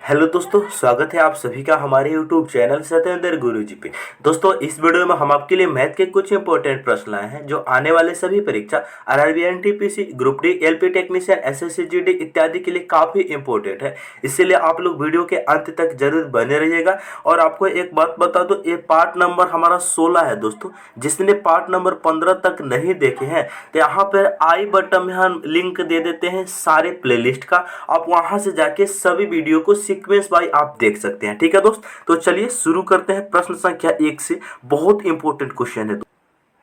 Hello दोस्तों, स्वागत है आप सभी का हमारे YouTube चैनल सत्येंद्र गुरुजी पे। दोस्तों, इस वीडियो में हम आपके लिए मैथ के कुछ इंपॉर्टेंट प्रश्न लाए हैं जो आने वाले सभी परीक्षा RRB, NTPC, group D, LP technician, SSC GD इत्यादि के लिए काफी इंपॉर्टेंट है। इसीलिए आप लोग वीडियो के अंत तक जरूर बने रहिएगा। और आपको एक बात बता दो, ये पार्ट नंबर हमारा 16 है दोस्तों। जिसने पार्ट नंबर 15 तक नहीं देखे हैं तो यहाँ पर आई बटन में हम लिंक दे देते हैं सारे प्लेलिस्ट का। आप वहां से जाके सभी वीडियो को सीक्वेंस बाय आप देख सकते हैं। ठीक है दोस्त, तो चलिए शुरू करते हैं। प्रश्न संख्या 1 से बहुत इंपॉर्टेंट क्वेश्चन है।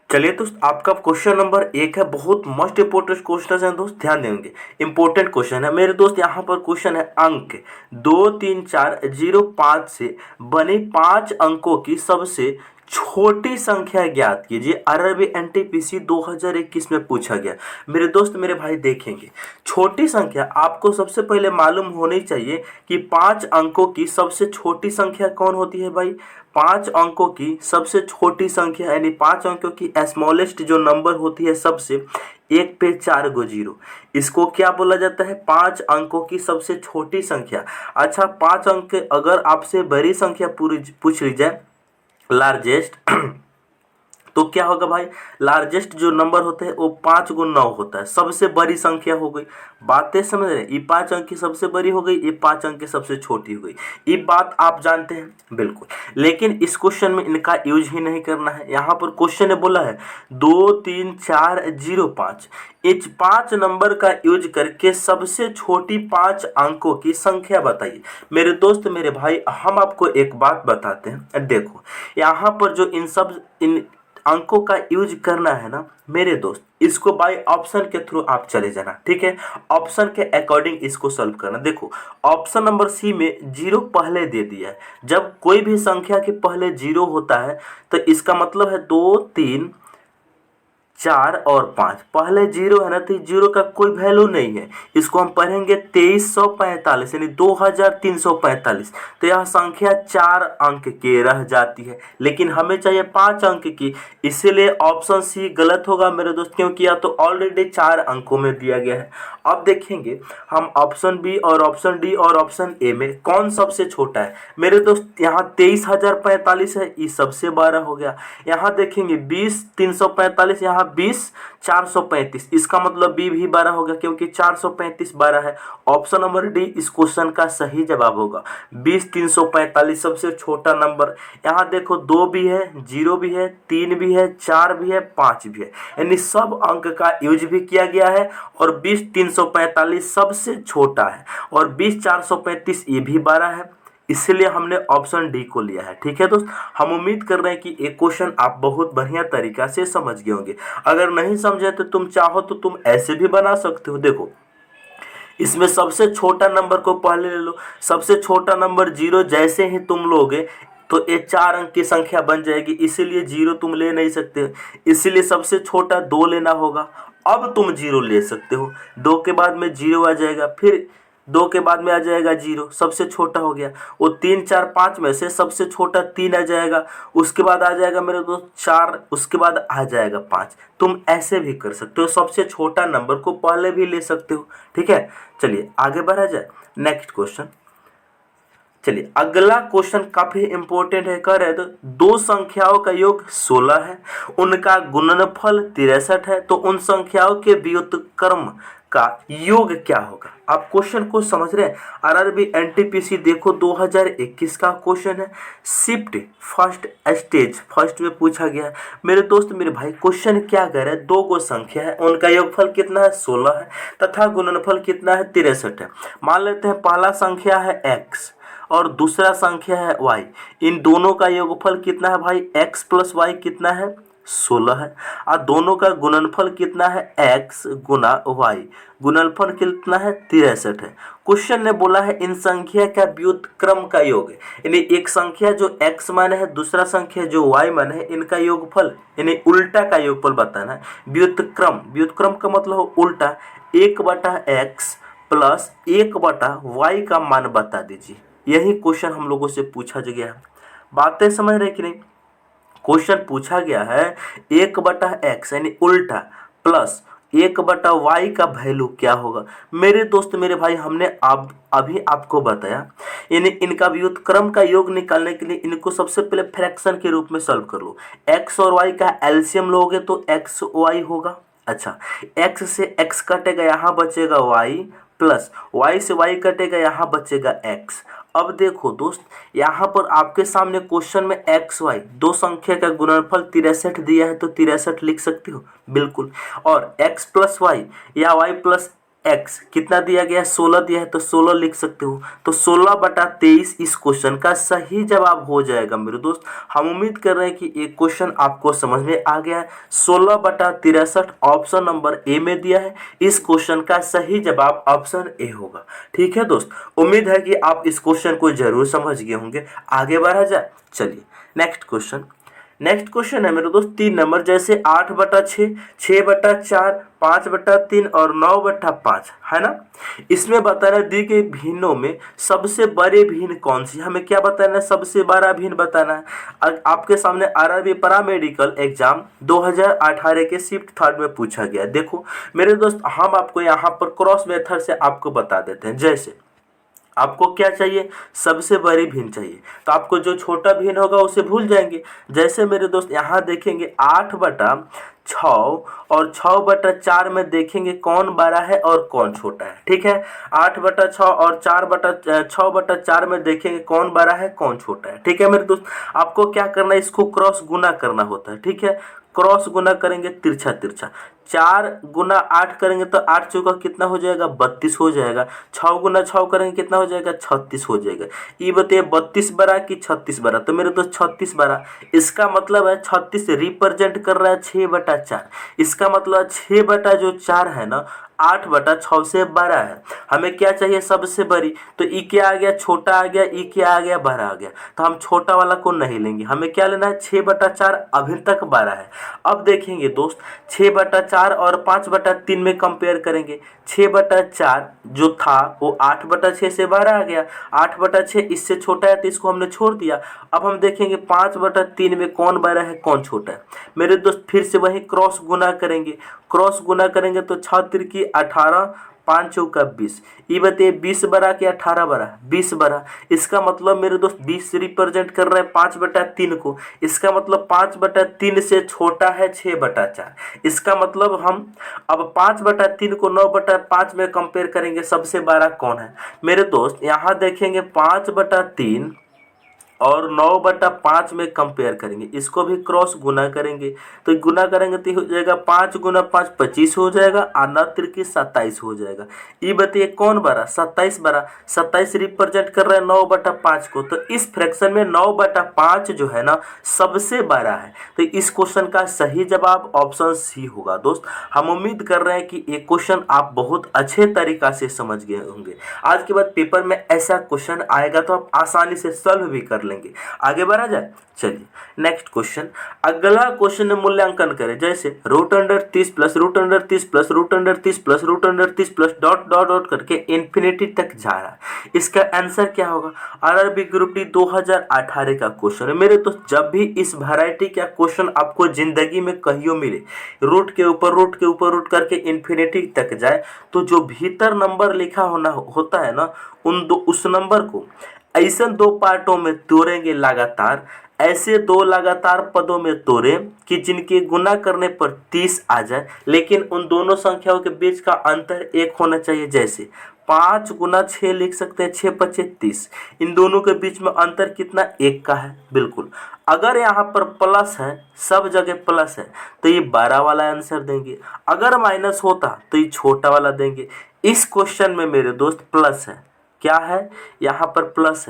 चलिए दोस्त, आपका क्वेश्चन नंबर 1 है, बहुत मोस्ट इंपोर्टेंट क्वेश्चन है दोस्त, ध्यान देंगे। इंपॉर्टेंट क्वेश्चन है मेरे दोस्त। यहाँ पर क्वेश्चन है अंक 2 3 4 0 5 से बने 5 अंकों की सबसे छोटी संख्या ज्ञात कीजिए। आरआरबी एनटीपीसी 2021 में पूछा गया। मेरे दोस्त मेरे भाई देखेंगे, छोटी संख्या आपको सबसे पहले मालूम होनी चाहिए कि 5 अंकों की सबसे छोटी संख्या कौन होती है भाई। 5 अंकों की सबसे छोटी संख्या यानी 5 अंकों की स्मॉलेस्ट जो नंबर होती है सबसे, 1 पे 4 गो जीरो, इसको क्या बोला जाता है? 5 अंकों की सबसे छोटी संख्या। अच्छा, 5 अंक अगर आपसे बड़ी संख्या पूछ ली जाए, लार्जेस्ट, तो क्या होगा भाई? लार्जेस्ट जो नंबर होते हैं वो 5 गुना 9 होता है, सबसे बड़ी संख्या हो गई। बातें समझ रहे हैं? ये 5 अंक की सबसे बड़ी हो गई, ये 5 अंक की सबसे छोटी हो गई। ये बात आप जानते हैं बिल्कुल, लेकिन इस क्वेश्चन में इनका यूज ही नहीं करना है। यहाँ पर क्वेश्चन ने बोला है 2 3 4 0 5, इस 5 नंबर का यूज करके सबसे छोटी 5 अंकों की संख्या बताइए। मेरे दोस्त मेरे भाई, हम आपको एक बात बताते हैं। देखो, यहाँ पर जो इन अंकों का यूज करना है ना मेरे दोस्त, इसको बाय ऑप्शन के थ्रू आप चले जाना। ठीक है, ऑप्शन के अकॉर्डिंग इसको सॉल्व करना। देखो, ऑप्शन नंबर सी में 0 पहले दे दिया है। जब कोई भी संख्या के पहले 0 होता है तो इसका मतलब है 2 3 4 और 5 पहले 0 है ना, तो 0 का कोई वैल्यू नहीं है। इसको हम पढ़ेंगे 2345 यानी 2345। तो यह संख्या 4 अंक की रह जाती है, लेकिन हमें चाहिए 5 अंक की। इसीलिए ऑप्शन सी गलत होगा मेरे दोस्त, क्योंकि यह तो ऑलरेडी 4 अंकों में दिया गया है। अब देखेंगे हम ऑप्शन बी और ऑप्शन डी और ऑप्शन ए में कौन सबसे छोटा है। मेरे दोस्त यहाँ 23,045 है, ये सबसे बड़ा हो गया। यहाँ देखेंगे 20,345, यहाँ 20,435, इसका मतलब बी भी 12 होगा क्योंकि 435 12 है। ऑप्शन नंबर डी इस क्वेश्चन का सही जवाब होगा। 20,345 सबसे छोटा नंबर। यहाँ देखो 2 भी है, 0 भी है, 3 भी है, 4 भी है, 5 भी है, यानी सब अंक का यूज भी किया गया है। और 20,345 सबसे छोटा है और 20,435 ये भी 12 है, इसलिए हमने ऑप्शन डी को लिया है। ठीक है दोस्त, हम उम्मीद कर रहे हैं कि एक क्वेश्चन आप बहुत बढ़िया तरीका से समझ गए होंगे। अगर नहीं समझे तो तुम चाहो तो तुम ऐसे भी बना सकते हो। देखो, इसमें सबसे छोटा नंबर को पहले ले लो। सबसे छोटा नंबर 0 जैसे ही तुम लोगे तो ये 4 अंक की संख्या बन जाएगी, इसीलिए 0 तुम ले नहीं सकते, इसीलिए सबसे छोटा 2 लेना होगा। अब तुम 0 ले सकते हो, 2 के बाद में 0 आ जाएगा, फिर 2 के बाद में आ जाएगा 0, सबसे छोटा हो गया। वो 3 4 5 में से सबसे छोटा 3 आ जाएगा, उसके बाद आ जाएगा मेरे दोस्त 4, उसके बाद आ जाएगा 5। तुम ऐसे भी कर सकते हो, सबसे छोटा नंबर को पहले भी ले सकते हो। ठीक है, चलिए आगे बढ़ा जाए। नेक्स्ट क्वेश्चन, चलिए अगला क्वेश्चन काफी इंपॉर्टेंट है। कह रहे तो दो संख्याओं का योग 16 है, उनका गुणनफल 63 है, तो उन संख्याओं के व्युत्क्रम का योग क्या होगा। आप क्वेश्चन को समझ रहे हैं? आरआरबी एनटीपीसी देखो 2021 का क्वेश्चन है, शिफ्ट फर्स्ट स्टेज फर्स्ट में पूछा गया है। मेरे दोस्त मेरे भाई, क्वेश्चन क्या कह रहा है? दो गो संख्या है, उनका योगफल कितना है? 16 है, तथा गुणनफल कितना है? 63 है। मान लेते हैं पहला संख्या है x और दूसरा संख्या है y। इन दोनों का योगफल कितना है भाई? x प्लस वाई कितना है? 16 है। और दोनों का गुणनफल कितना है? x गुना y, गुणनफल कितना है? 63 है। क्वेश्चन ने बोला है इन संख्या का व्युत्क्रम का योग, यानी एक संख्या जो x मान है, दूसरा संख्या जो y मान है, इनका योगफल यानी उल्टा का योगफल बताना है। व्युत्क्रम, व्युत्क्रम का मतलब हो उल्टा। 1/x प्लस 1/y का मान बता दीजिए। यही क्वेश्चन हम लोगों से पूछा गया है। बातें समझ रहे कि नहीं? क्वेश्चन पूछा गया है 1/x यानी उल्टा प्लस 1/y का वैल्यू क्या होगा। मेरे दोस्त मेरे भाई हमने अभी आपको बताया, यानी इनका व्युत्क्रम का योग निकालने के लिए इनको सबसे पहले फ्रैक्शन के रूप में सॉल्व कर लो। x और y का एलसीएम लोगे तो एक्स वाई होगा। अच्छा, x से x कटेगा, यहाँ बचेगा y, प्लस y से y कटेगा, यहाँ बचेगा x। अब देखो दोस्त, यहाँ पर आपके सामने क्वेश्चन में एक्स वाई दो संख्या का गुणनफल 63 दिया है, तो 63 लिख सकते हो बिल्कुल। और x प्लस वाई या y प्लस x कितना दिया गया है, 16 दिया है, तो 16 लिख सकते हो। तो 16/23 इस क्वेश्चन का सही जवाब हो जाएगा मेरे दोस्त। हम उम्मीद कर रहे हैं कि ये क्वेश्चन आपको समझ में आ गया है। 16/63 ऑप्शन नंबर ए में दिया है। इस क्वेश्चन का सही जवाब ऑप्शन ए होगा। ठीक है दोस्त, उम्मीद है कि आप इस क्वेश्चन को जरूर समझ गए होंगे। आगे बढ़ा जाए, चलिए नेक्स्ट क्वेश्चन है मेरे दोस्त 3 नंबर। जैसे 8/6, 6/4, 5/3 और 9/5 है ना। इसमें बताना दी गई भिन्नों में सबसे बड़े भिन्न कौन सी। हमें क्या बताना है, सबसे बड़ा भिन्न बताना है। आपके सामने आरआरबी पैरामेडिकल एग्जाम 2018 के शिफ्ट थर्ड में पूछा गया। देखो मेरे दोस्त, हम आपको यहाँ पर क्रॉस मेथड से आपको बता देते हैं। जैसे आपको क्या चाहिए, सबसे बड़ी भिन्न चाहिए, तो आपको जो छोटा भिन्न होगा उसे भूल जाएंगे। जैसे मेरे दोस्त यहाँ देखेंगे 8/6 और 6/4 में देखेंगे कौन बड़ा है और कौन छोटा है। ठीक है, 8/6 और 6/4 में देखेंगे कौन बड़ा है कौन छोटा है। ठीक है मेरे दोस्त, आपको क्या करना है, इसको क्रॉस गुना करना होता है। ठीक है, क्रॉस गुना करेंगे तिरछा तिरछा। 4 गुना 8 करेंगे तो 8 चौका कितना हो जाएगा, 32 हो जाएगा। 6 गुना 6 करेंगे कितना हो जाएगा, 36 हो जाएगा। ये बताइए 32 बड़ा कि 36 बड़ा, तो मेरे दोस्त 36 बड़ा। इसका मतलब है 36 रिप्रेजेंट कर रहा है 6/4। इसका मतलब 6/4 है ना, 8/6 से बड़ा है। हमें क्या चाहिए, सबसे बड़ी। तो ई क्या आ गया, छोटा आ गया, ई क्या आ गया, बड़ा आ गया। तो हम छोटा वाला को नहीं लेंगे, हमें क्या लेना है, 6/4 अभी तक बड़ा है। अब देखेंगे दोस्त, 6/4 और 5/3 में कंपेयर करेंगे। 6/4 जो था वो 8/6 से बड़ा आ गया, 8/6 इससे छोटा है तो इसको हमने छोड़ दिया। अब हम देखेंगे 5/3 में कौन बड़ा है कौन छोटा है। मेरे दोस्त फिर से वही क्रॉस गुना करेंगे। क्रॉस गुना करेंगे तो 6 तिरकी 18, 5 चौका 20। ये बताइए 20 बड़ा कि 18 बड़ा, 20 बड़ा। इसका मतलब मेरे दोस्त 20 रिप्रेजेंट कर रहा है 5/3 को। इसका मतलब 5/3 से छोटा है 6/4। इसका मतलब हम अब 5/3 को 9/5 में कंपेयर करेंगे, सबसे बड़ा कौन है। मेरे दोस्त यहाँ देखेंगे 5/3 और 9/5 में कंपेयर करेंगे, इसको भी क्रॉस गुना करेंगे। तो गुना करेंगे तो हो जाएगा 5 गुना 5 25 हो जाएगा, और 9 तिरकी 27 हो जाएगा। ये बताइए कौन बड़ा, 27 बड़ा। 27 रिप्रेजेंट कर रहा है 9/5 को, तो इस फ्रैक्शन में 9/5 जो है ना सबसे बड़ा है। तो इस क्वेश्चन का सही जवाब ऑप्शन सी होगा। दोस्त हम उम्मीद कर रहे हैं कि ये क्वेश्चन आप बहुत अच्छे तरीका से समझ गए होंगे। आज के बाद पेपर में ऐसा क्वेश्चन आएगा तो आप आसानी से सॉल्व भी कर लेंगे। आगे बढ़ा जाए, चलिए नेक्स्ट क्वेश्चन। अगला क्वेश्चन में मूल्यांकन करें। जैसे √30 plus √30 plus √30 plus √30 plus dot dot dot करके इन्फिनिटी तक जा रहा है। इसका आंसर क्या होगा। आरआरबी ग्रुप डी 2018 का क्वेश्चन है मेरे दोस्त। जब भी इस वैरायटी का क्वेश्चन आपको जिंदगी में कहियो मिले, रूट के ऊपर रूट करके इन्फिनिटी तक जाए, तो जो भीतर नंबर लिखा होता है ना, उस नंबर को ऐसे 2 पार्टों में तोड़ेंगे लगातार, ऐसे 2 लगातार पदों में तोड़ें कि जिनके गुना करने पर 30 आ जाए, लेकिन उन दोनों संख्याओं के बीच का अंतर 1 होना चाहिए। जैसे 5 गुना 6 लिख सकते हैं, 6 पचे 30। इन दोनों के बीच में अंतर कितना, 1 का है बिल्कुल। अगर यहाँ पर प्लस है, सब जगह प्लस है, तो ये बड़ा वाला आंसर देंगे। अगर माइनस होता तो ये छोटा वाला देंगे। इस क्वेश्चन में मेरे दोस्त प्लस है, क्या है, यहाँ पर प्लस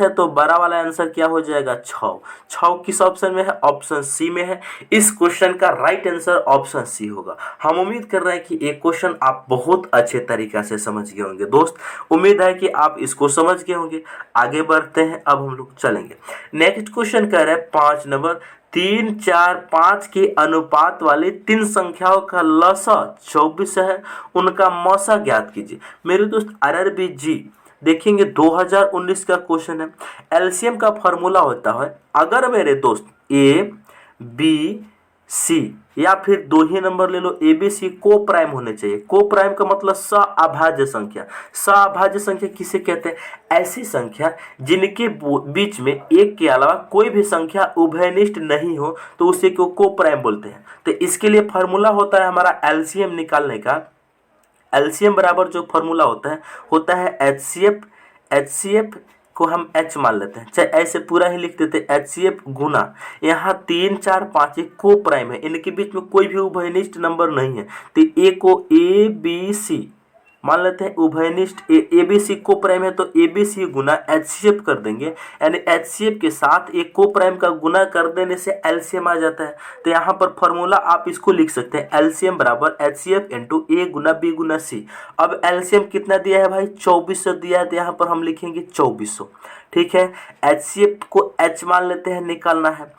है तो बड़ा वाला आंसर क्या हो जाएगा, 6 किस ऑप्शन में है, ऑप्शन सी में है। इस क्वेश्चन का राइट आंसर ऑप्शन सी होगा। हम उम्मीद कर रहे हैं कि एक क्वेश्चन आप बहुत अच्छे तरीका से समझ गए होंगे। दोस्त उम्मीद है कि आप इसको समझ गए होंगे। आगे बढ़ते हैं, अब हम लोग चलेंगे। नेक्स्ट क्वेश्चन कह रहे हैं 5 नंबर। 3, 4, 5 के अनुपात वाली 3 संख्याओं का लसा 24 है, उनका मौसा ज्ञात कीजिए। मेरे दोस्त आरआरबी जी देखेंगे 2019 का क्वेश्चन है। एलसीएम का फॉर्मूला होता है, अगर मेरे दोस्त ए बी सी या फिर दो ही नंबर ले लो, ए बी सी को प्राइम होने चाहिए। को प्राइम का मतलब सअभाज्य संख्या। सअभाज्य संख्या किसे कहते हैं? ऐसी संख्या जिनके बीच में एक के अलावा कोई भी संख्या उभयनिष्ठ नहीं हो तो उसे को प्राइम बोलते हैं। तो इसके लिए फॉर्मूला होता है हमारा एलसीएम निकालने का। एलसीएम बराबर जो फॉर्मूला होता है एचसीएफ। एचसीएफ को हम एच मान लेते हैं, चाहे ऐसे पूरा ही लिख देते हैं, एचसीएफ गुना यहाँ 3 4 5 एक को प्राइम है, इनके बीच में कोई भी उभयनिष्ठ नंबर नहीं है तो ए को ए बी सी मान लेते हैं उभयनिष्ठ। ए बी सी को प्राइम है तो A B C Guna HCF कर देंगे, यानी एचसीएफ के साथ एक को प्राइम का गुना कर देने से एलसीएम आ जाता है। तो यहाँ पर फॉर्मूला आप इसको लिख सकते हैं एलसीएम बराबर एचसीएफ इंटू ए गुना बी गुना सी। अब एलसीएम कितना दिया है भाई? 2400 दिया है, तो यहाँ पर हम लिखेंगे 2400। ठीक है, एचसीएफ को एच मान लेते हैं, निकालना है।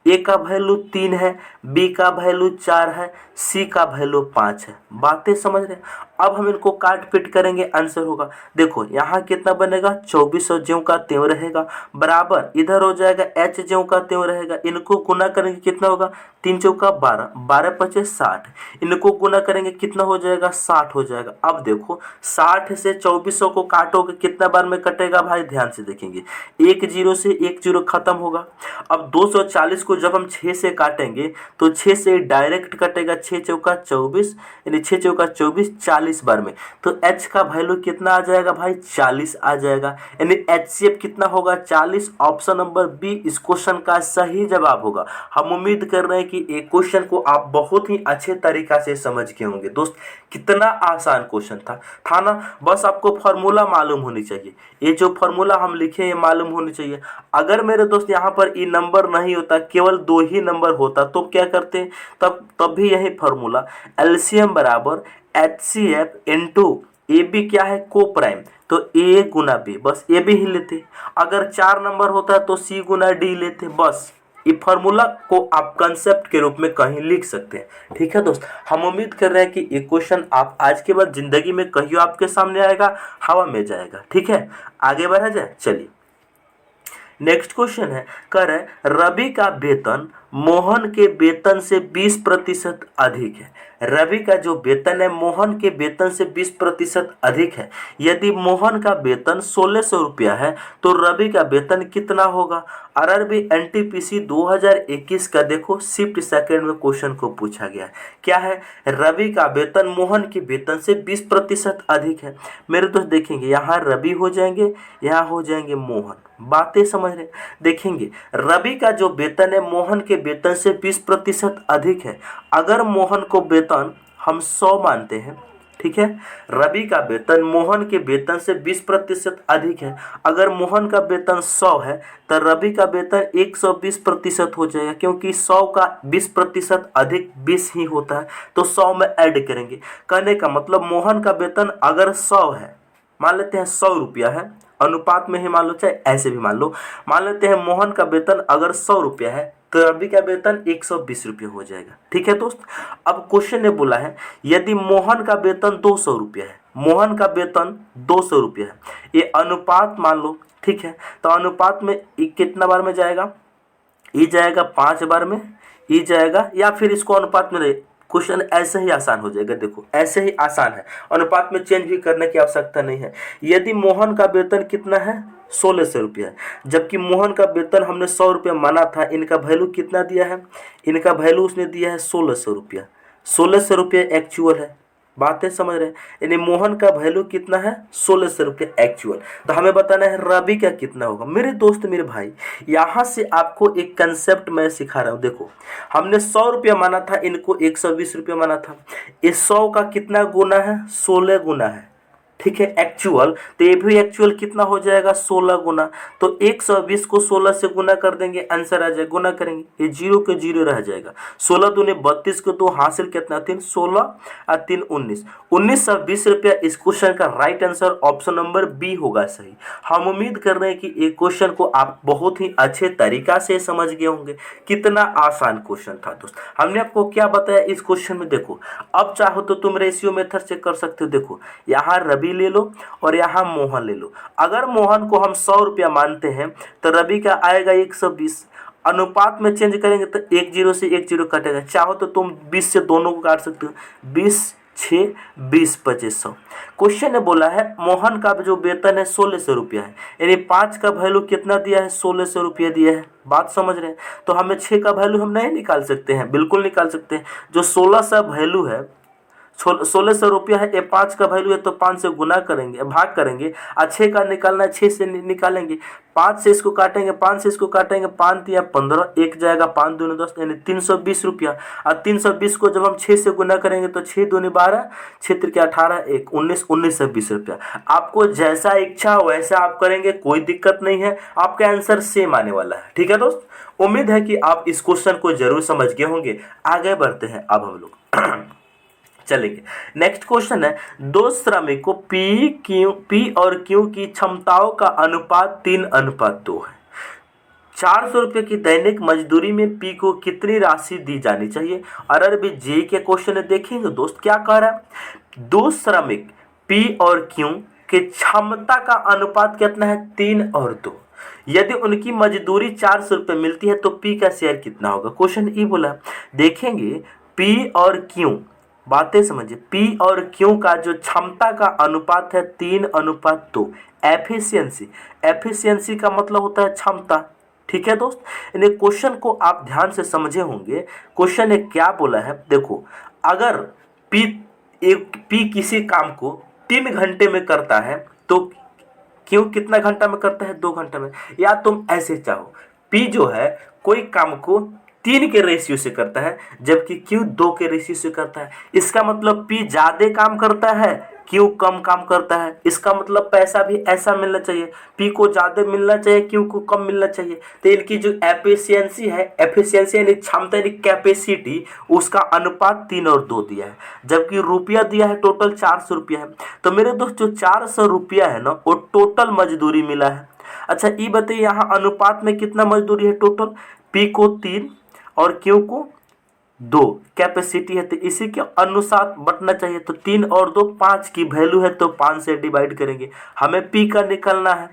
ए का वैल्यू 3 है, बी का वैल्यू 4 है, सी का वैल्यू 5 है। बातें समझ रहे हैं? अब हम इनको काट पीट करेंगे, आंसर होगा देखो यहाँ कितना बनेगा 2400 ज्यों का त्यों रहेगा, बराबर इधर हो जाएगा एच ज्यों का त्यों रहेगा। इनको गुना करेंगे कितना होगा? 3 चौका 12, 12 पचे 60। इनको गुना करेंगे कितना हो जाएगा? 60 हो जाएगा। अब देखो 60 से 2400 को काटोगे कितना बार में कटेगा भाई? ध्यान से देखेंगे, 1 0 से 1 0 खत्म होगा। अब 240 को जब हम 6 से काटेंगे तो 6 से डायरेक्ट कटेगा, 6 चौका 24, यानी 6 चौका 24 40 बार में। तो h का वैल्यू कितना आ जाएगा भाई? 40 आ जाएगा, यानी HCF कितना होगा? 40। ऑप्शन नंबर बी इस क्वेश्चन का सही जवाब होगा। हम उम्मीद कर रहे हैं कि एक क्वेश्चन को आप बहुत ही अच्छे तरीका से समझ गए होंगे। दोस्त कितना आसान क्वेश्चन था ना? बस आपको फॉर्मूला मालूम होनी चाहिए, ये जो फॉर्मूला हम लिखे ये मालूम होनी चाहिए। अगर मेरे दोस्त यहाँ पर ये नंबर नहीं होता, केवल 2 ही नंबर होता तो क्या करते? तब भी यही फॉर्मूला एलसीएम बराबर एचसीएफ इंटू ए बी क्या है? को प्राइम, तो ए गुना बी, बस ए बी ही लेते। अगर 4 नंबर होता तो सी गुना डी लेते। बस ये फॉर्मूला को आप कंसेप्ट के रूप में कहीं लिख सकते हैं। ठीक है दोस्त, हम उम्मीद कर रहे हैं कि ये क्वेश्चन आप आज के बाद जिंदगी में कहीं आपके सामने आएगा, हवा में जाएगा। ठीक है, आगे बढ़ा जाए, चलिए नेक्स्ट क्वेश्चन है। कर रवि का वेतन मोहन के वेतन से 20% अधिक है। रवि का जो वेतन है मोहन के वेतन से 20% अधिक है। यदि मोहन का वेतन 1600 रुपया है तो रवि का वेतन कितना होगा? आरआरबी एनटीपीसी 2021 का देखो शिफ्ट सेकंड में क्वेश्चन को पूछा गया है। क्या है? रवि का वेतन मोहन के वेतन से 20% अधिक है। मेरे दोस्त देखेंगे यहाँ रवि हो जाएंगे, यहाँ हो जाएंगे मोहन। बातें समझ रहे? देखेंगे रवि का जो वेतन है मोहन के वेतन से 20% अधिक है। अगर मोहन को वेतन हम 100 मानते हैं, ठीक है, रवि का वेतन मोहन के वेतन से 20% अधिक है। अगर मोहन का वेतन 100 है तो रवि का वेतन 120% हो जाएगा, क्योंकि 100 का 20% अधिक 20 ही होता है, तो 100 में ऐड करेंगे। कहने का मतलब मोहन का वेतन अगर 100 है, मान लेते हैं 100 रुपया है, अनुपात में ही मान लो, चाहे ऐसे भी मान लो। मान लेते हैं मोहन का वेतन अगर 100 रुपया है तो रवि का वेतन 120 रुपये हो जाएगा। ठीक है दोस्त, अब क्वेश्चन ने बोला है यदि मोहन का वेतन 200 रुपया है, मोहन का वेतन 200 रुपया है, ये अनुपात मान लो। ठीक है, तो अनुपात में कितना बार में जाएगा? ये जाएगा 5 बार में, ये जाएगा, या फिर इसको अनुपात में रहे। क्वेश्चन ऐसे ही आसान हो जाएगा। देखो ऐसे ही आसान है, अनुपात में चेंज भी करने की आवश्यकता नहीं है। यदि मोहन का वेतन कितना है? 1600 रुपया है, जबकि मोहन का वेतन हमने 100 रुपया माना था। इनका वैल्यू कितना दिया है? इनका वैल्यू उसने दिया है 1600 रुपया। 1600 रुपया एक्चुअल है। बातें समझ रहे हैं? यानी मोहन का वैल्यू कितना है? 1600 रुपया एक्चुअल। तो हमें बताना है रवि का कितना होगा। मेरे दोस्त मेरे भाई, यहाँ से आपको एक कंसेप्ट मैं सिखा रहा हूँ। देखो हमने 100 रुपया माना था, इनको 120 रुपया माना था। ये 100 का कितना गुना है? 16 गुना है। ठीक है, एक्चुअल, तो ये भी एक्चुअल कितना हो जाएगा? 16 गुना। तो 120 को 16 से गुना कर देंगे, आंसर आ जाएगा। गुना करेंगे, ये 0 के 0 रह जाएगा। 16 दूने 32 को तो हासिल कितना? 3, 16 और 3 19, 1920 रुपया। इस क्वेश्चन का right answer option number B होगा सही। हम उम्मीद कर रहे हैं कि ये क्वेश्चन को आप बहुत ही अच्छे तरीका से समझ गए होंगे। कितना आसान क्वेश्चन था दोस्त। हमने आपको क्या बताया इस क्वेश्चन में? देखो अब चाहो तो तुम रेशियो मेथड से कर सकते हो। देखो यहाँ रवि ले लो और यहाँ मोहन ले लो। अगर मोहन को हम 100 रुपया मानते हैं तो रवि का आएगा 120। अनुपात में चेंज करेंगे तो 1 0 से 1 0 कटेगा। चाहो तो तुम 20 से दोनों को काट सकते हो, 20 6 20 2500। क्वेश्चन ने बोला है मोहन का जो वेतन है 1600 रुपया है, यानी 5 का वैल्यू कितना दिया है, 1600 रुपया दिया है। बात समझ रहे हैं? तो हमें 6 का वैल्यू हम नहीं निकाल सकते हैं? बिल्कुल निकाल सकते हैं। जो 1600 वैल्यू है, 1600 रुपया है, ये 5 का वैल्यू है तो 5 से गुना करेंगे, भाग करेंगे, और 6 का निकालना है, 6 से निकालेंगे, 5 से इसको काटेंगे, 5 से इसको काटेंगे, 5 दिया 15, 1 जाएगा, 5 दूनी 10, यानी 320 रुपया। और 320 को जब हम 6 से गुना करेंगे तो 6 दूनी 12, 6 त्रिक 18, 1 19, 1920 रुपया। आपको जैसा इच्छा वैसा आप करेंगे, कोई दिक्कत नहीं है, आपका आंसर सेम आने वाला है। ठीक है दोस्त, उम्मीद है कि आप इस क्वेश्चन को जरूर समझ गए होंगे। आगे बढ़ते हैं अब हम लोग चलेंगे। नेक्स्ट क्वेश्चन है, दो श्रमिक को पी और क्यू की क्षमताओं का अनुपात 3:2 है। 400 रुपये की दैनिक मजदूरी में पी को कितनी राशि दी जानी चाहिए? और अरबी जे के क्वेश्चन देखेंगे दोस्त, क्या कह रहा है, दो श्रमिक पी और क्यू के क्षमता का अनुपात कितना है, 3:2। यदि उनकी मजदूरी 400 रुपये मिलती है तो पी का शेयर कितना होगा? क्वेश्चन ई बोला। देखेंगे पी और क्यू, बातें समझिए, पी और क्यू का जो क्षमता का अनुपात है 3:2। एफिशिएंसी, एफिशिएंसी का मतलब होता है क्षमता। ठीक है दोस्त, यानी क्वेश्चन को आप ध्यान से समझे होंगे। क्वेश्चन ने क्या बोला है, देखो, अगर पी किसी काम को 3 घंटे में करता है तो क्यू कितना घंटा में करता है, 2 घंटे में। या तुम ऐसे चाहो, पी जो है कोई काम को 3 के रेशियो से करता है जबकि क्यू 2 के रेशियो से करता है। इसका मतलब पी ज्यादा काम करता है, क्यू कम काम करता है। इसका मतलब पैसा भी ऐसा मिलना चाहिए, पी को ज्यादा मिलना चाहिए, क्यू को कम मिलना चाहिए। तो इनकी जो एफिशिएंसी है, एफिशिएंसी यानी क्षमता यानी कैपेसिटी, उसका अनुपात 3:2 दिया है। जबकि रुपया दिया है टोटल 400 रुपया है। तो मेरे दोस्त जो 400 रुपया है ना, वो टोटल मजदूरी मिला है। अच्छा ये बताइए यहाँ अनुपात में कितना मजदूरी है टोटल? पी को 3 और क्यू को 2 कैपेसिटी है, तो इसी के अनुसार बटना चाहिए। तो 3 और 2 5 की वैल्यू है तो 5 से डिवाइड करेंगे, हमें पी का निकालना है।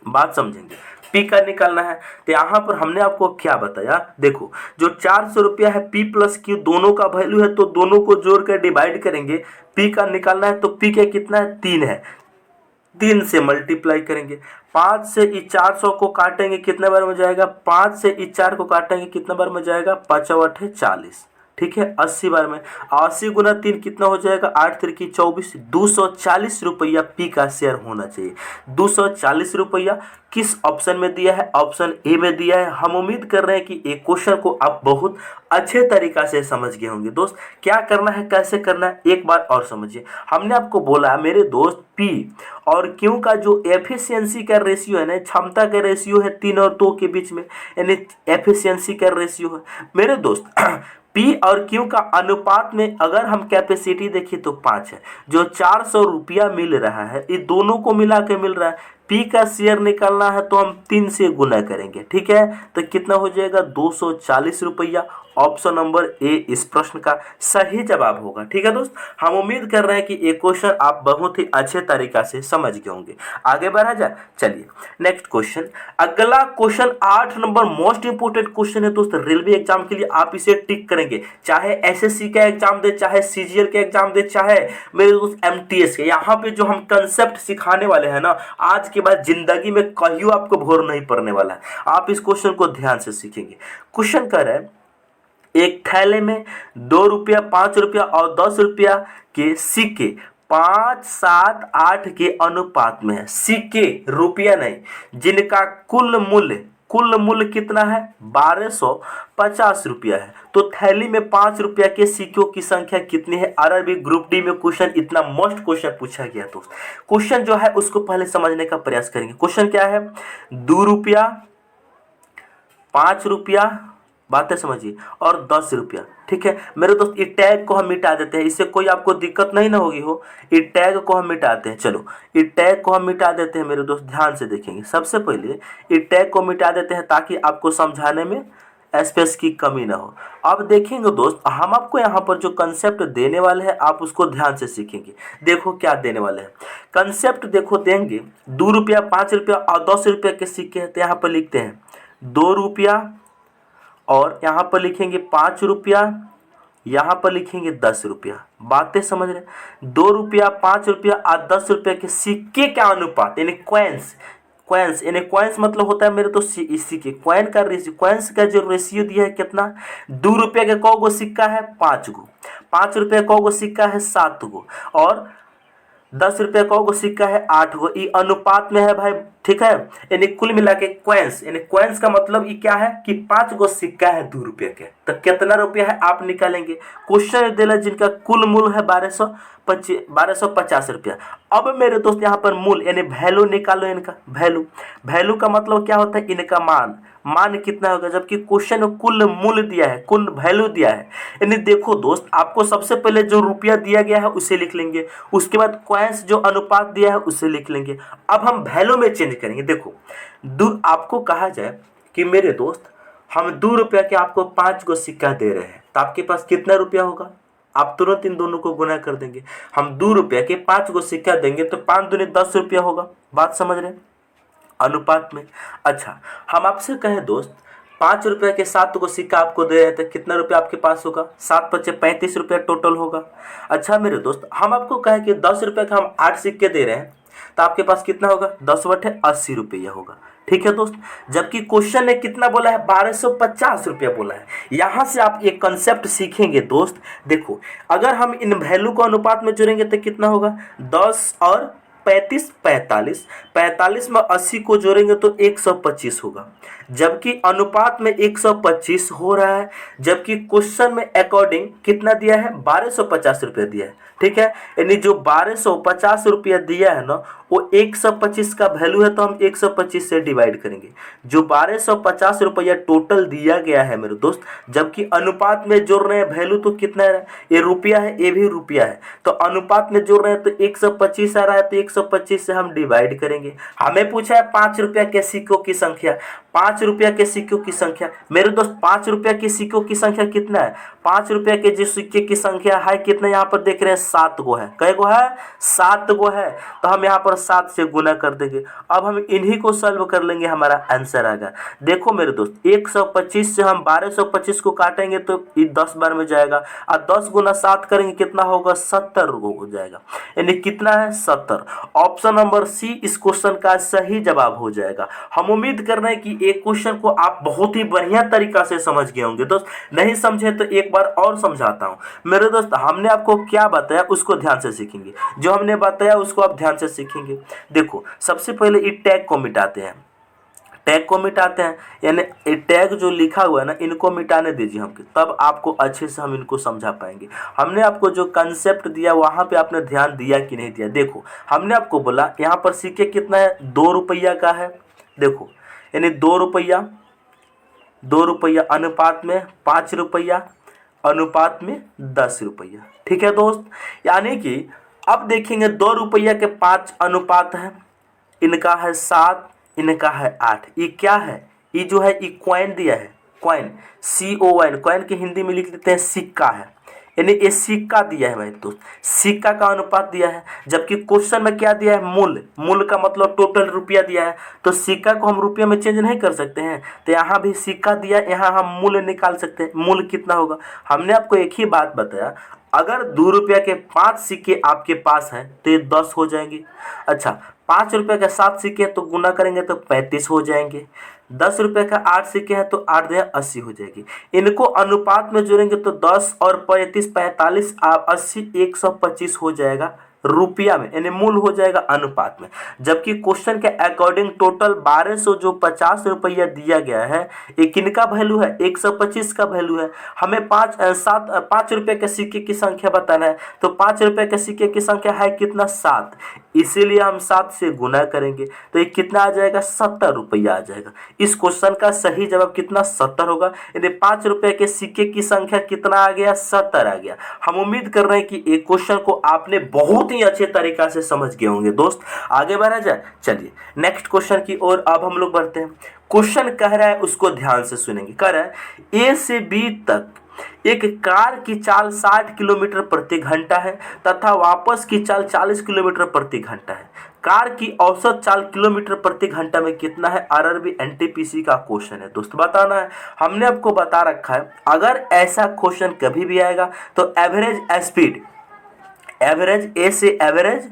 बात समझेंगे, पी का निकालना है। तो यहाँ पर हमने आपको क्या बताया, देखो जो 400 रुपया है, पी प्लस क्यू दोनों का वैल्यू है तो दोनों को जोड़ कर डिवाइड करेंगे। पी का निकालना है तो पी का कितना है, 3 है, 3 से मल्टीप्लाई करेंगे। 5 से इस 400 को काटेंगे कितने बार में जाएगा, 5 से इस 4 को काटेंगे कितने बार में जाएगा, 5 8 40, ठीक है, 80 बार में। 80 गुना 3 कितना हो जाएगा, 8 3 24, 240 रुपया पी का शेयर होना चाहिए। 240 रुपया किस ऑप्शन में दिया है, ऑप्शन ए में दिया है। हम उम्मीद कर रहे हैं कि एक क्वेश्चन को आप बहुत अच्छे तरीका से समझ गए होंगे। दोस्त क्या करना है, कैसे करना है, एक बार और समझिए। हमने आपको बोला मेरे दोस्त पी और क्यू का जो एफिशिएंसी का रेशियो है ना, क्षमता का रेशियो है 3 और 2 के बीच में, यानी एफिशिएंसी का रेशियो है मेरे दोस्त। पी और क्यू का अनुपात में अगर हम कैपेसिटी देखिए तो 5 है। जो 400 रुपया मिल रहा है ये दोनों को मिला के मिल रहा है। पी का शेयर निकालना है तो हम 3 से गुना करेंगे, ठीक है, तो कितना हो जाएगा, 240 रुपया। ऑप्शन नंबर ए इस प्रश्न का सही जवाब होगा। ठीक है दोस्त, हम उम्मीद कर रहे हैं कि ये क्वेश्चन आप बहुत ही अच्छे तरीका से समझ गए होंगे। आगे बढ़ा जाए, चलिए नेक्स्ट क्वेश्चन। अगला question 8 number most important question है दोस्त। रेलवे एग्जाम के लिए आप इसे टिक करेंगे, चाहे एसएससी का एग्जाम दे, चाहे सीजीएल का एग्जाम दे, चाहे मेरे दोस्त एमटीएस के। यहाँ पे जो हम कंसेप्ट सिखाने वाले हैं ना, आज के बाद जिंदगी में कहियो आपको भोर नहीं पड़ने वाला है। आप इस क्वेश्चन को ध्यान से सीखेंगे। क्वेश्चन कर रहा है, एक थैले में 2 रुपया, 5 रुपया और 10 रुपया के सिक्के 5 7 8 के अनुपात में है। सिक्के, रुपया नहीं, जिनका कुल मूल्य कितना है, 1250 रुपया है। तो थैली में 5 रुपया के सिक्कों की संख्या कितनी है? आरआरबी ग्रुप डी में क्वेश्चन इतना मस्त क्वेश्चन पूछा गया। तो क्वेश्चन जो है उसको पहले समझने का प्रयास करेंगे। क्वेश्चन क्या है, 2 रुपया, 5 रुपया, बातें समझिए, और 10 रुपया। ठीक है मेरे दोस्त, ये टैग को हम मिटा देते हैं, इससे कोई आपको दिक्कत नहीं ना होगी हो। ये टैग को हम मिटाते हैं, चलो ये टैग को हम मिटा देते हैं मेरे दोस्त, ध्यान से देखेंगे। सबसे पहले ये टैग को मिटा देते हैं ताकि आपको समझाने में स्पेस की कमी ना हो। अब देखेंगे दोस्त, हम आपको यहाँ पर जो कंसेप्ट देने वाले हैं आप उसको ध्यान से सीखेंगे। देखो क्या देने वाले हैं कंसेप्ट, देखो देंगे 2 रुपया, 5 रुपया और 10 रुपया के सिक्के हैं। तो यहाँ पर लिखते हैं 2 रुपया, और यहाँ पर लिखेंगे 5 रुपया, यहाँ पर लिखेंगे 10 रुपया। बातें समझ रहे हैं? 2 रुपया, 5 रुपया और 10 रुपये के सिक्के का अनुपात यानी क्वाइंस, क्वाइंस यानी क्वाइंस मतलब होता है मेरे तो इसी के क्वाइन का रेशियो, क्वाइंस का जो रेशियो दिया है कितना, 2 रुपये के कौ गो सिक्का है 5 गो, 5 रुपये कौ गो सिक्का है 7 गो, और 10 रुपये कौ गो सिक्का है 8 गो। ये अनुपात में है भाई, ठीक है। यानी कुल मिला के क्वाइंस, यानी क्वाइंस का मतलब ये क्या है कि 5 गो सिक्का है 2 रुपये के, तो कितना रुपया है आप निकालेंगे। क्वेश्चन दिला जिनका कुल मूल्य है 1250 रुपया। अब मेरे दोस्त यहाँ पर मूल यानी वैल्यू निकालो, इनका वैल्यू, वैल्यू का मतलब क्या होता है, इनका मान, मान कितना होगा, जबकि क्वेश्चन में कुल मूल्य दिया है, कुल वैल्यू दिया है। यानी देखो दोस्त, आपको सबसे पहले जो रुपया दिया गया है उसे लिख लेंगे, उसके बाद क्वाइंस जो अनुपात दिया है उसे लिख लेंगे। अब हम वैल्यू में चेंज करेंगे। देखो आपको कहा जाए कि मेरे दोस्त हम 2 रुपया के आपको 5 गो सिक्का दे रहे हैं, तो आपके पास कितना रुपया होगा, आप तुरंत इन दोनों को गुना कर देंगे। हम 2 रुपया के 5 गो सिक्का देंगे तो 5 दूनी 10 रुपया होगा। बात समझ रहे हैं, अनुपात में। अच्छा, हम आपसे कहें दोस्त 5 रुपये के 7 गो सिक्का आपको दे रहे हैं तो कितना रुपया आपके पास होगा, 7 पच्चे 35 रुपया टोटल होगा। अच्छा मेरे दोस्त, हम आपको कहें कि 10 रुपये का हम 8 सिक्के दे रहे हैं तो आपके पास कितना होगा, 10 बटे 80 रुपया होगा। ठीक है दोस्त, जबकि क्वेश्चन ने कितना बोला है, 1250 रुपया बोला है। यहां से आप एक कंसेप्ट सीखेंगे दोस्त। देखो, अगर हम इन वैल्यू को अनुपात में जोड़ेंगे तो कितना होगा, 10 और 35 45, 45 में 80 को जोड़ेंगे तो 125 होगा, जबकि अनुपात में 125 हो रहा है, जबकि क्वेश्चन में अकॉर्डिंग कितना दिया है, 1250 रुपया दिया है। ठीक है, यानी जो 1250 रुपया दिया है ना वो 125 का वैल्यू है, तो हम 125 से डिवाइड करेंगे। जो 1250 रुपया टोटल दिया गया है मेरे दोस्त, जबकि अनुपात में जोड़ रहे हैं वैल्यू तो कितना है, ये रुपया है, ये भी रुपया है, तो अनुपात में जोड़ रहे हैं तो 125 आ रहा है, तो 125 से हम डिवाइड करेंगे। हमें पूछा है 5 रुपया के सिक्कों की संख्या, 5 रुपया के सिक्कों की संख्या। मेरे दोस्त 5 रुपया के सिक्कों की संख्या कितना है, 5 रुपया के जो सिक्के की संख्या है कितना, यहाँ पर देख रहे हैं 7 गो है। कै गो है, 7 गो है, तो हम यहाँ पर 7 से गुना कर देंगे। अब हम इन्हीं को सॉल्व कर लेंगे, हमारा आंसर आएगा। देखो मेरे दोस्त, 125 से हम 1225 को काटेंगे तो ये 10 बार में जाएगा, और 10 गुना 7 करेंगे कितना होगा, 70 हो जाएगा। यानी कितना है, 70। ऑप्शन नंबर सी इस क्वेश्चन का सही जवाब हो जाएगा। हम उम्मीद कर रहे हैं कि एक क्वेश्चन को आप बहुत ही बढ़िया तरीका से समझ गए होंगे दोस्त। नहीं समझे तो एक बार और समझाता हूं मेरे दोस्त। हमने आपको क्या बताया उसको ध्यान से सीखेंगे, जो हमने बताया उसको आप ध्यान से सीखेंगे। देखो, सबसे पहले ये टैग को मिटाते हैं, टैग को मिटाते हैं, यानी ये टैग जो लिखा हुआ है ना, इनको मिटाने दीजिए हमको, तब आपको अच्छे से हम इनको समझा पाएंगे। हमने आपको जो कंसेप्ट दिया वहाँ पे आपने ध्यान दिया कि नहीं दिया। देखो, हमने आपको बोला यहाँ पर सिक्के कितना है, 2 रुपया का है। देखो, यानी 2 रुपया, 2 रुपया अनुपात में 5 रुपया, अनुपात में 10 रुपया। ठीक है दोस्त, यानी कि अब देखेंगे 2 रुपया के 5 अनुपात है, इनका है 7, इनका है 8। ये क्या है, ये जो है ये क्वाइन दिया है, क्वाइन, COIN, क्वाइन की हिंदी में लिख देते हैं सिक्का है, यानी ये सिक्का दिया है भाई दोस्त, सिक्का का अनुपात दिया है। जबकि क्वेश्चन में क्या दिया है, मूल्य, मूल्य का मतलब टोटल रुपया दिया है, तो सिक्का को हम रुपया में चेंज नहीं कर सकते हैं, तो यहाँ भी सिक्का दिया, यहाँ हम मूल्य निकाल सकते हैं। मूल्य कितना होगा, हमने आपको एक ही बात बताया, अगर 2 रुपया के 5 सिक्के आपके पास हैं तो ये 10 हो जाएंगे। अच्छा, 5 रुपये का 7 सिक्के हैं तो गुना करेंगे तो 35 हो जाएंगे। 10 रुपये का 8 सिक्के हैं तो 8 दे 80 हो जाएगी। इनको अनुपात में जोड़ेंगे तो 10 और 35 45 80 125 हो जाएगा रुपया में, यानी मूल हो जाएगा अनुपात में। जबकि क्वेश्चन के अकॉर्डिंग टोटल 1250 रुपया दिया गया है, ये किनका वैल्यू है, 125 का वैल्यू है। हमें 5 रुपये के सिक्के की संख्या बताना है, तो 5 रुपये के सिक्के की संख्या है कितना, 7, इसीलिए हम 7 से गुना करेंगे तो ये कितना आ जाएगा, 70 रुपया आ जाएगा। इस क्वेश्चन का सही जवाब कितना, 70 होगा। यानी 5 रुपये के सिक्के की संख्या कितना आ गया, 70 आ गया। हम उम्मीद कर रहे हैं कि एक क्वेश्चन को आपने बहुत ही अच्छे तरीका से समझ गए होंगे दोस्त। आगे बढ़ा जाए, चलिए नेक्स्ट क्वेश्चन की ओर अब हम लोग बढ़ते हैं। क्वेश्चन कह रहा है, उसको ध्यान से सुनेंगे। कह रहा है ए से बी तक एक कार की चाल 60 किलोमीटर प्रति घंटा है तथा वापस की चाल 40 किलोमीटर प्रति घंटा है, कार की औसत चाल किलोमीटर प्रति घंटा में कितना है? आरआरबी एनटीपीसी का क्वेश्चन है दोस्तों, बताना है। हमने आपको बता रखा है अगर ऐसा क्वेश्चन कभी भी आएगा तो एवरेज स्पीड, एवरेज ए से एवरेज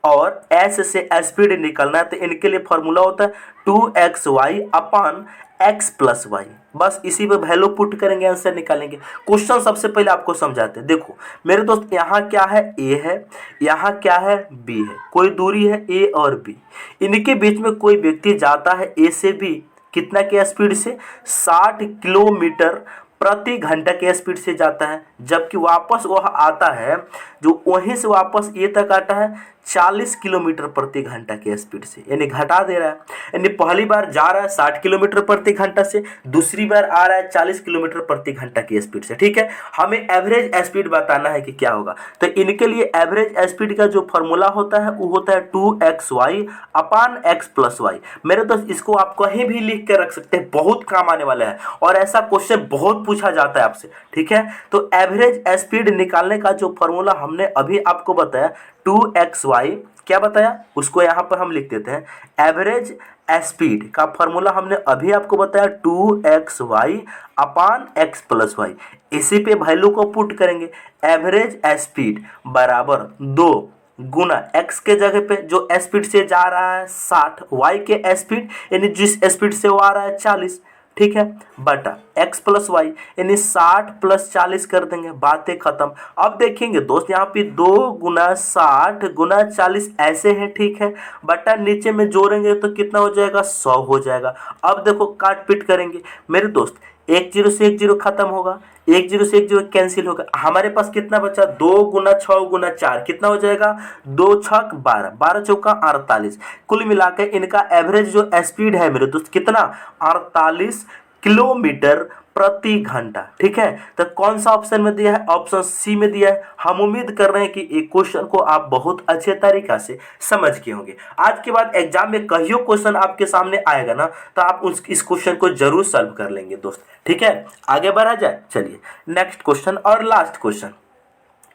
और एस से स्पीड निकलना है, तो इनके लिए फॉर्मूला होता है 2xy अपान x प्लस वाई। बस इसी पे वैल्यू पुट करेंगे, आंसर निकालेंगे। क्वेश्चन सबसे पहले आपको समझाते हैं। देखो मेरे दोस्त, यहाँ क्या है? a है, यहाँ क्या है? b है, कोई दूरी है a और b, इनके बीच में कोई व्यक्ति जाता है a से b, कितना के स्पीड से? 60 किलोमीटर प्रति घंटा के स्पीड से जाता है, जबकि वापस वह आता है, जो वहीं से वापस ए तक आता है 40 किलोमीटर प्रति घंटा के स्पीड से, यानी घटा दे रहा है। यानी पहली बार जा रहा है 60 किलोमीटर प्रति घंटा से, दूसरी बार आ रहा है 40 किलोमीटर प्रति घंटा की स्पीड से। ठीक है, हमें एवरेज स्पीड बताना है कि क्या होगा। तो इनके लिए एवरेज स्पीड का जो फॉर्मूला होता है वो होता है 2xy अपान x प्लस वाई। मेरे दोस्त, इसको आप कहीं भी लिख के रख सकते हैं, बहुत काम आने वाला है और ऐसा क्वेश्चन बहुत पूछा जाता है आपसे। ठीक है, तो एवरेज स्पीड निकालने का जो फॉर्मूला हमने अभी आपको बताया 2xy, क्या बताया उसको यहाँ पर हम लिख देते हैं। एवरेज स्पीड का फॉर्मूला हमने अभी आपको बताया 2xy अपान x प्लस वाई। इसी पे वैल्यू को पुट करेंगे। एवरेज स्पीड बराबर 2 गुना x के जगह पे जो स्पीड से जा रहा है 60, y के स्पीड यानी जिस स्पीड से वो आ रहा है 40, ठीक है, बटा x प्लस वाई, यानी 60 प्लस 40 कर देंगे, बातें खत्म। अब देखेंगे दोस्त, यहाँ पे 2 गुना 60 गुना 40 ऐसे है, ठीक है, बटा नीचे में जोड़ेंगे तो कितना हो जाएगा? 100 हो जाएगा। अब देखो काट पीट करेंगे मेरे दोस्त, 1 0 से 1 0 खत्म होगा, 1 0 से 1 0 कैंसिल होगा। हमारे पास कितना बचा? 2 गुना 6 गुना 4, कितना हो जाएगा? 2 छक 12, 12 चौका 48। कुल मिलाकर इनका एवरेज जो स्पीड है मेरे दोस्त कितना? 48 किलोमीटर प्रति घंटा। ठीक है, तो कौन सा ऑप्शन में दिया है? ऑप्शन सी में दिया है। हम उम्मीद कर रहे हैं कि एक क्वेश्चन को आप बहुत अच्छे तरीका से समझ गए होंगे। आज के बाद एग्जाम में कहियो क्वेश्चन आपके सामने आएगा ना, तो आप इस क्वेश्चन को जरूर सॉल्व कर लेंगे दोस्त। ठीक है, आगे बढ़ा जाए। चलिए नेक्स्ट क्वेश्चन और लास्ट क्वेश्चन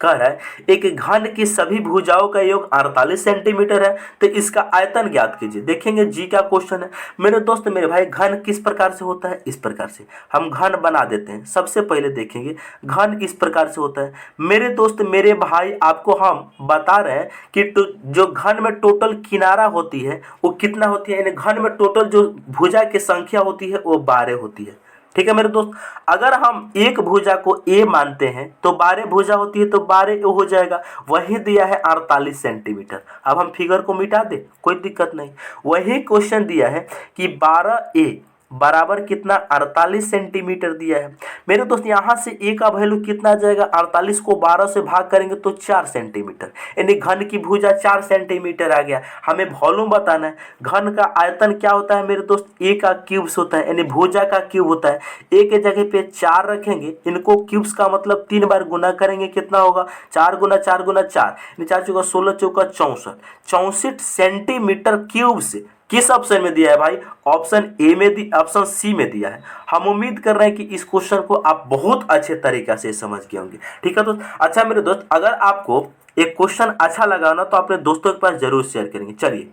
कह रहा है, एक घन की सभी भुजाओं का योग 48 सेंटीमीटर है, तो इसका आयतन ज्ञात कीजिए। देखेंगे जी का क्वेश्चन है मेरे दोस्त। मेरे भाई, घन किस प्रकार से होता है? इस प्रकार से हम घन बना देते हैं। सबसे पहले देखेंगे घन इस प्रकार से होता है मेरे दोस्त, मेरे भाई, आपको हम बता रहे हैं कि जो घन में टोटल किनारा होती है वो कितना होती है, यानी घन में टोटल जो भुजा की संख्या होती है वो 12 होती है। ठीक है मेरे दोस्त, अगर हम एक भुजा को ए मानते हैं तो 12 भुजा होती है, तो 12 हो जाएगा। वही दिया है 48 सेंटीमीटर। अब हम फिगर को मिटा दे, कोई दिक्कत नहीं। वही क्वेश्चन दिया है कि 12a बराबर कितना? 48 सेंटीमीटर दिया है मेरे दोस्त। यहाँ से ए का वैल्यू कितना आ जाएगा? 48 को 12 से भाग करेंगे तो 4 सेंटीमीटर, यानी घन की भुजा 4 सेंटीमीटर आ गया। हमें वॉल्यूम बताना है। घन का आयतन क्या होता है मेरे दोस्त? ए का क्यूब्स होता है, यानी भुजा का क्यूब होता है। ए के जगह पे 4 रखेंगे, इनको क्यूब्स का मतलब 3 बार गुना करेंगे, कितना होगा? 4 गुना 4 गुना 4, 4 चौका 16 चौका 64, 64 सेंटीमीटर क्यूब से किस ऑप्शन में दिया है भाई? ऑप्शन ए में ऑप्शन सी में दिया है। हम उम्मीद कर रहे हैं कि इस क्वेश्चन को आप बहुत अच्छे तरीके से समझ गए होंगे। ठीक है दोस्त। अच्छा मेरे दोस्त, अगर आपको एक क्वेश्चन अच्छा लगा ना तो अपने दोस्तों के पास जरूर शेयर करेंगे। चलिए,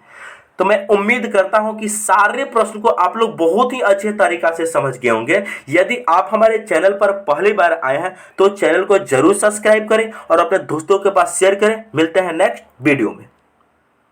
तो मैं उम्मीद करता हूं कि सारे प्रश्न को आप लोग बहुत ही अच्छे तरीका से समझ गए होंगे। यदि आप हमारे चैनल पर पहली बार आए हैं तो चैनल को जरूर सब्सक्राइब करें और अपने दोस्तों के पास शेयर करें। मिलते हैं नेक्स्ट वीडियो में।